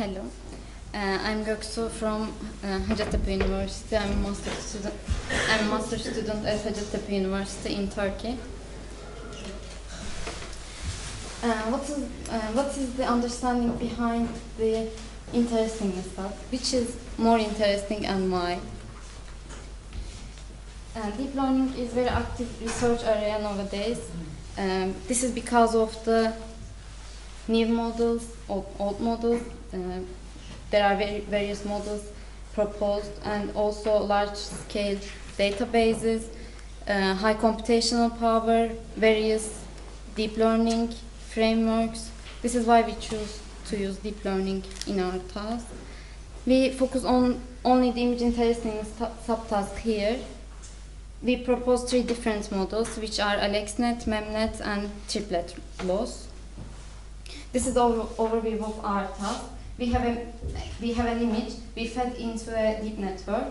Hello, I'm Göksu from HUCVL University. I'm a master student at HUCVL University in Turkey. What is the understanding behind the interestingness stuff? Which is more interesting and why? Deep learning is very active research area nowadays. This is because of the new models, old models. There are various models proposed, and also large-scale databases, high computational power, various deep learning frameworks. This is why we choose to use deep learning in our task. We focus on only the image interestingness subtask here. We propose 3 different models, which are AlexNet, MemNet, and triplet loss. This is the overview of our task. We have an image, we fed into a deep network,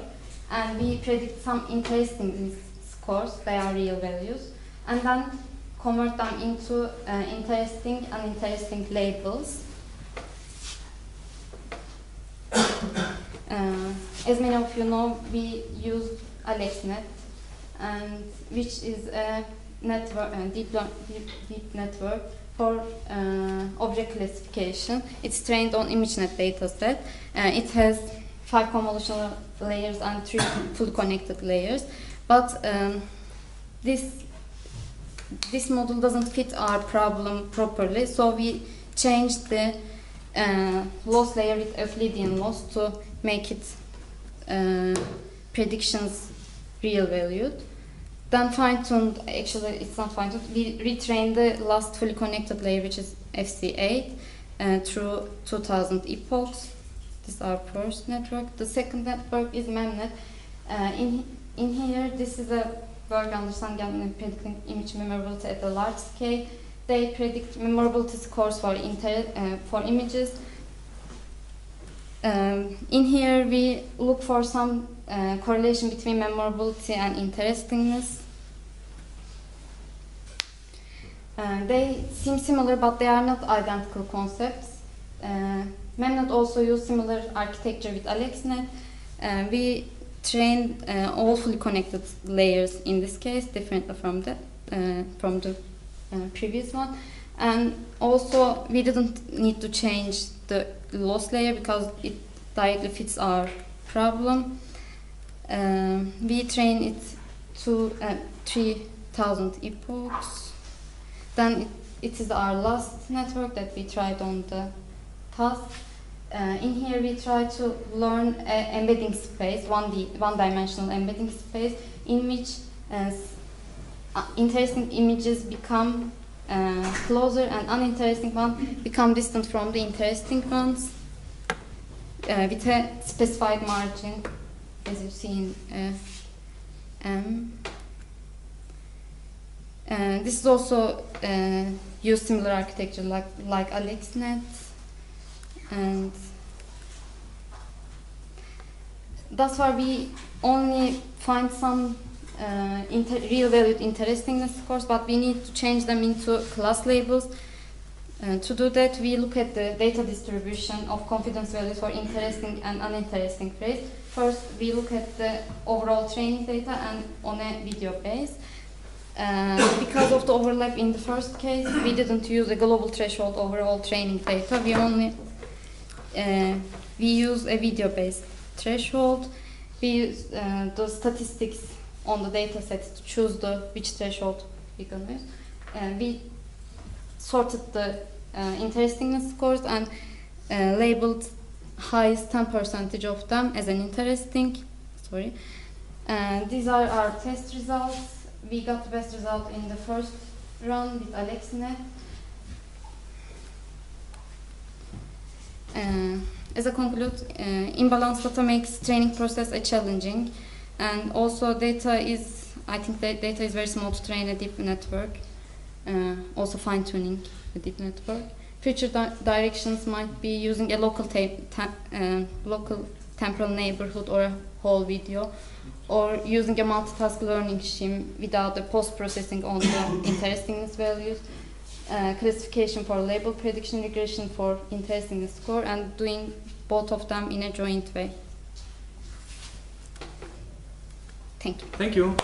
and we predict some interestingness scores, they are real values, and then convert them into interesting and uninteresting labels. As many of you know, we use AlexNet, and which is a network, deep network for object classification. It's trained on ImageNet dataset. It has 5 convolutional layers and 3 fully connected layers. But this model doesn't fit our problem properly, so we changed the loss layer with Euclidean loss to make it predictions real valued. Then fine-tuned, actually it's not fine-tuned, we retrained the last fully connected layer, which is FC8, through 2000 epochs. This is our first network. The second network is MemNet. In here, this is a work understanding and predicting image memorability at a large scale. They predict memorability scores for images. In here, we look for some correlation between memorability and interestingness. They seem similar, but they are not identical concepts. MemNet also used similar architecture with AlexNet. We trained all fully connected layers in this case, differently from the previous one. And also, we didn't need to change the loss layer because it directly fits our problem. We train it to 3000 epochs. Then it is our last network that we tried on the task. In here we try to learn an embedding space, one-dimensional embedding space, in which interesting images become closer and uninteresting ones become distant from the interesting ones with a specified margin, as you see in M. This is also use similar architecture like AlexNet, and that's why we only find some real valued interestingness scores, but we need to change them into class labels. To do that, we look at the data distribution of confidence values for interesting and uninteresting phrase. First, we look at the overall training data and on a video base. Because of the overlap in the first case, we didn't use a global threshold overall training data. We use a video-based threshold. We use the statistics on the data set to choose which threshold we're going to use. We sorted the interestingness scores and labeled highest 10% of them as an interesting. Sorry. These are our test results. We got the best result in the first run with AlexNet. As a conclude, imbalanced data makes training process challenging, and also I think data is very small to train a deep network, also fine-tuning a deep network. Future directions might be using a local temporal neighborhood or a whole video, or using a multitask learning scheme without the post-processing on the interestingness values. classification for label prediction, regression for interestingness score, and doing both of them in a joint way. Thank you. Thank you.